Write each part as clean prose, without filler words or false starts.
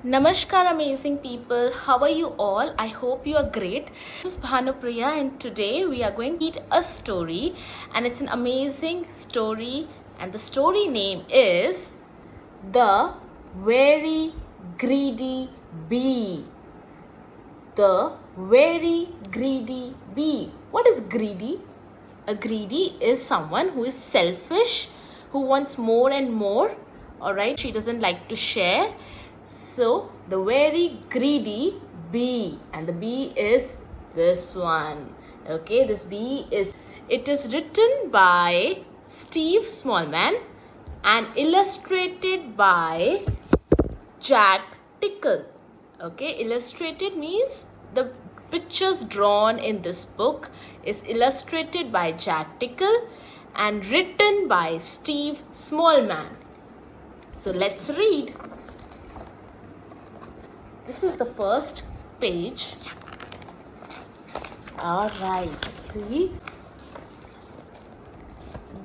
Namaskar, amazing people. How are you all? I hope you are great. This is Bhanupriya, and today we are going to read a story, and it's an amazing story. And the story name is The Very Greedy Bee. The Very Greedy Bee. What is greedy? A greedy is someone who is selfish, who wants more and more. Alright, she doesn't like to share. So, the very greedy bee, and the bee is this one. Okay, this bee is, it is written by Steve Smallman and illustrated by Jack Tickle. Okay, illustrated means the pictures drawn in this book is illustrated by Jack Tickle and written by Steve Smallman. So, let's read. This is the first page. Alright, see?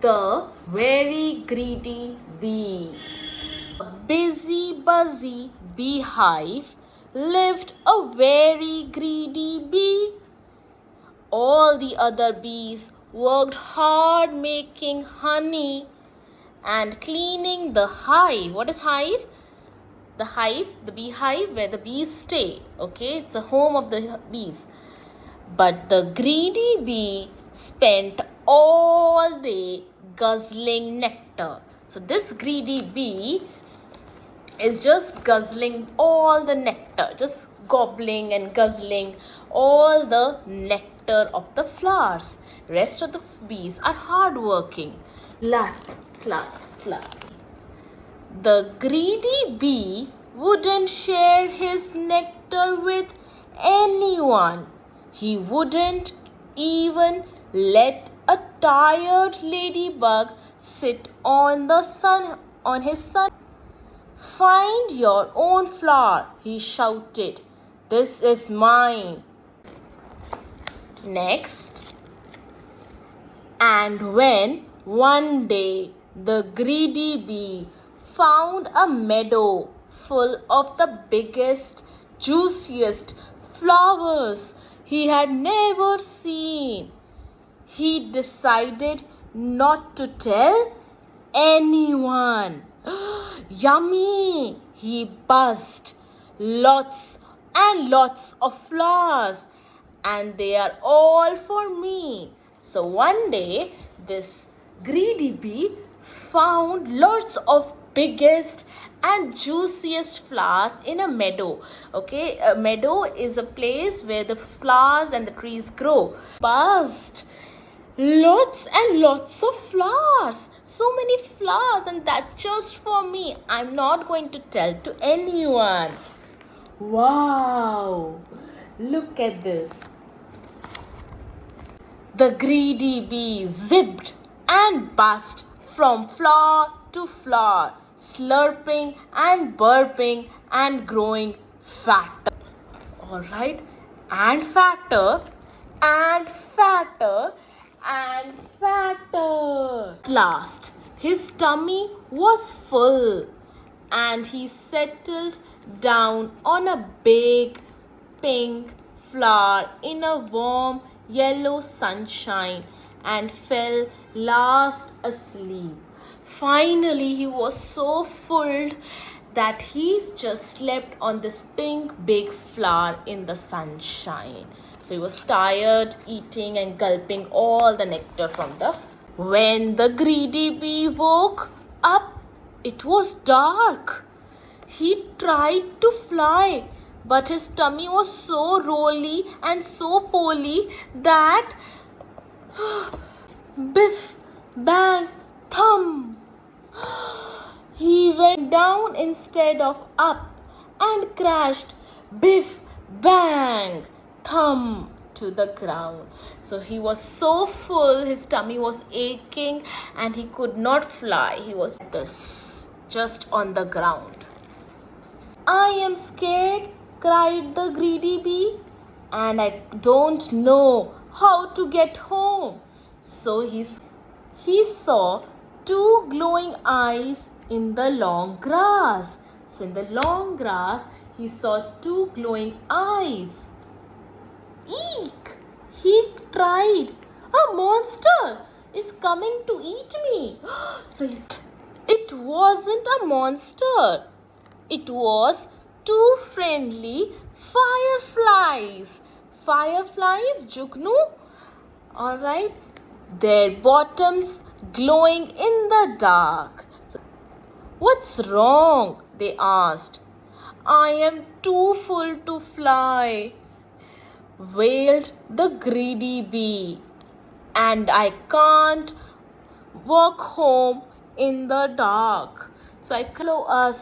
The Very Greedy Bee. A busy, buzzy beehive lived a very greedy bee. All the other bees worked hard making honey and cleaning the hive. What is hive? The hive, the beehive where the bees stay. Okay, it's the home of the bees. But the greedy bee spent all day guzzling nectar. So this greedy bee is just guzzling all the nectar, just gobbling and guzzling all the nectar of the flowers. Rest of the bees are hardworking. Flat, flat, flat. The greedy bee wouldn't share his nectar with anyone. He wouldn't even let a tired ladybug sit on his sun. Find your own flower, he shouted. This is mine. Next. And when one day the greedy bee found a meadow full of the biggest, juiciest flowers he had never seen, he decided not to tell anyone. Yummy! He buzzed. Lots and lots of flowers, and they are all for me. So one day, this greedy bee found lots of biggest and juiciest flowers in a meadow. Okay, a meadow is a place where the flowers and the trees grow. Buzzed. Lots and lots of flowers. So many flowers, and that's just for me. I'm not going to tell to anyone. Wow! Look at this. The greedy bee zipped and buzzed from flower to flower, slurping and burping and growing fatter. Alright? And fatter, and fatter, and fatter. At last, his tummy was full, and he settled down on a big pink flower in a warm yellow sunshine and fell fast asleep. Finally, he was so full that he just slept on this pink big flower in the sunshine. So he was tired, eating and gulping all the nectar from the... When the greedy bee woke up, it was dark. He tried to fly, but his tummy was so rolly and so poly that... Biff, bang, thump! He went down instead of up and crashed, biff, bang, thump, to the ground. So he was so full, his tummy was aching and he could not fly. He was just on the ground. I am scared, cried the greedy bee, and I don't know how to get home. So he saw two glowing eyes in the long grass. So in the long grass, he saw two glowing eyes. Eek! He cried. A monster is coming to eat me. So it wasn't a monster. It was two friendly fireflies. Fireflies, Jugnu? Alright. Their bottoms glowing in the dark. So, what's wrong? They asked. I am too full to fly, wailed the greedy bee, and I can't walk home in the dark. So I follow us,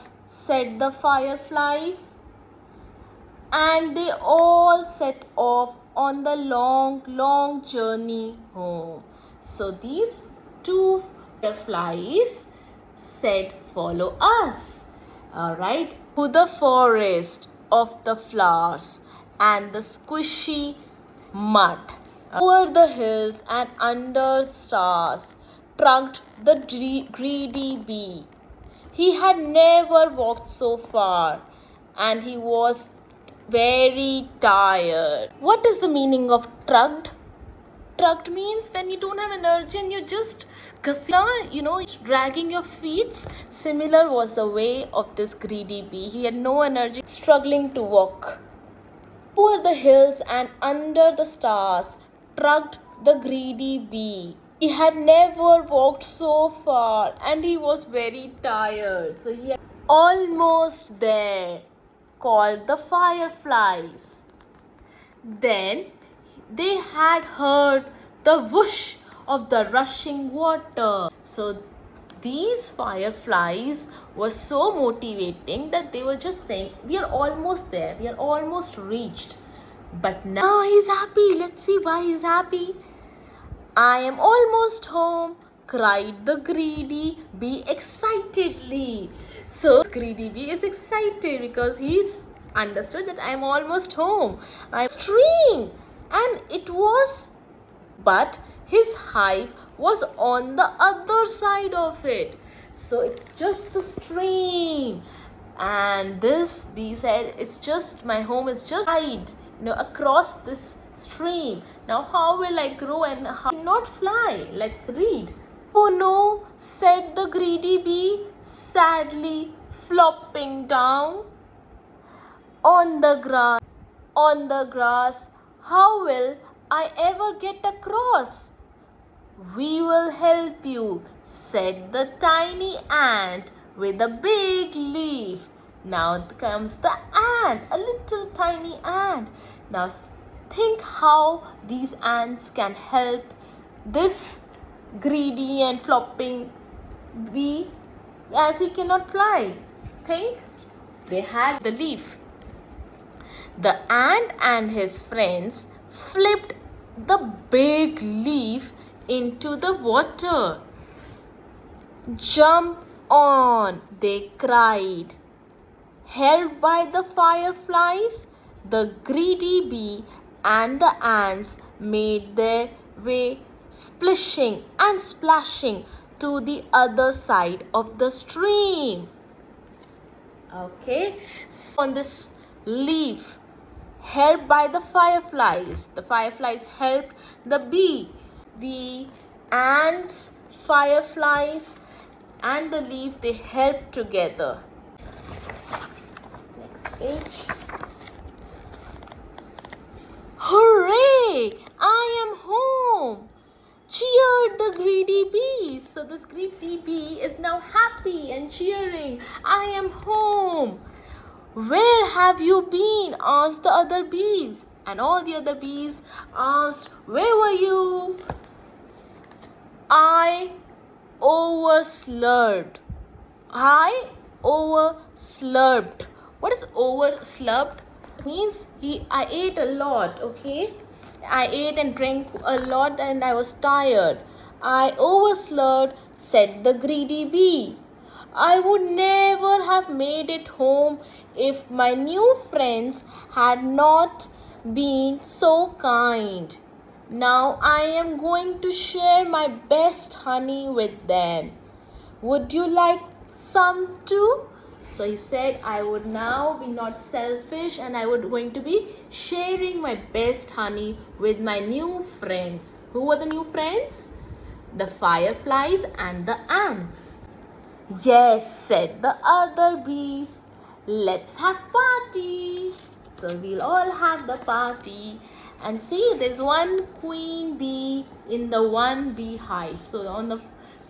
said the fireflies, and they all set off on the long journey home. So these two fireflies said, follow us, alright, to the forest of the flowers and the squishy mud. Over the hills and under stars trudged the greedy bee. He had never walked so far, and he was very tired. What is the meaning of trudged? Trudged means when you don't have energy and you're just dragging your feet. Similar was the way of this greedy bee. He had no energy, struggling to walk. Over the hills and under the stars trudged the greedy bee. He had never walked so far and he was very tired. So he was almost there, called the fireflies. Then they had heard the whoosh of the rushing water. So these fireflies were so motivating that they were just saying, we are almost there, we are almost reached. But now he's happy. Let's see why he's happy. I am almost home, cried the greedy bee excitedly. So greedy bee is excited because he's understood that I am almost home. I'm stream, and it was, but his hive was on the other side of it. So it's just a stream. And this bee said, it's just, my home is just across this stream. Now how will I grow and how will I not fly? Let's read. Oh no, said the greedy bee, sadly flopping down on the grass. On the grass, how will I ever get across? We will help you, said the tiny ant with a big leaf. Now comes the ant, a little tiny ant. Now think how these ants can help this greedy and flopping bee as he cannot fly. Think, they had the leaf. The ant and his friends flipped the big leaf into the water. Jump on, they cried. Held by the fireflies, the greedy bee and the ants made their way splishing and splashing to the other side of the stream. Okay, on this leaf, held by the fireflies helped the bee. The ants, fireflies and the leaf, they helped together. Next page. Hooray! I am home! Cheered the greedy bee. So this greedy bee is now happy and cheering. I am home. Where have you been? Asked the other bees. And all the other bees asked, where were you? I overslurped. I overslurped. What is overslurped? Means I ate a lot, okay? I ate and drank a lot and I was tired. I overslurped, said the greedy bee. I would never have made it home if my new friends had not been so kind. Now I am going to share my best honey with them. Would you like some too? So he said, I would now be not selfish and I would going to be sharing my best honey with my new friends. Who were the new friends? The fireflies and the ants. Yes, said the other bees. Let's have party. So we'll all have the party. And see, there's one queen bee in the one beehive. So on the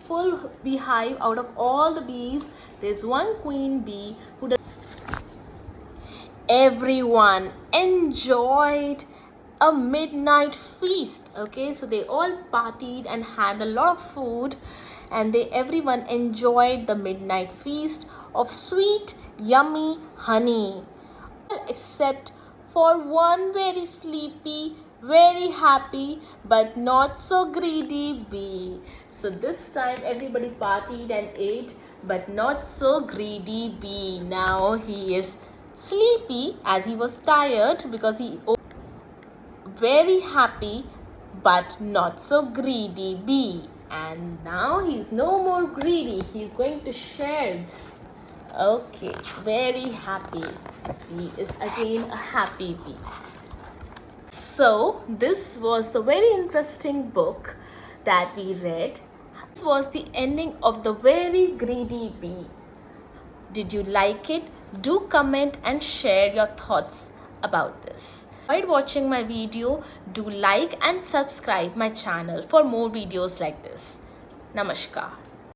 full beehive, out of all the bees, there's one queen bee who does. Everyone enjoyed a midnight feast. Okay, so they all partied and had a lot of food, and everyone enjoyed the midnight feast of sweet, yummy honey, except for one very sleepy, very happy, but not so greedy bee. So this time everybody partied and ate, but not so greedy bee. Now he is sleepy as he was tired because he very happy but not so greedy bee. And now he's no more greedy. He's going to share. Okay, very happy. He is again a happy bee. So this was a very interesting book that we read. This was the ending of The Very Greedy Bee. Did you like it? Do comment and share your thoughts about this. While watching my video, do like and subscribe my channel for more videos like this. Namaskar.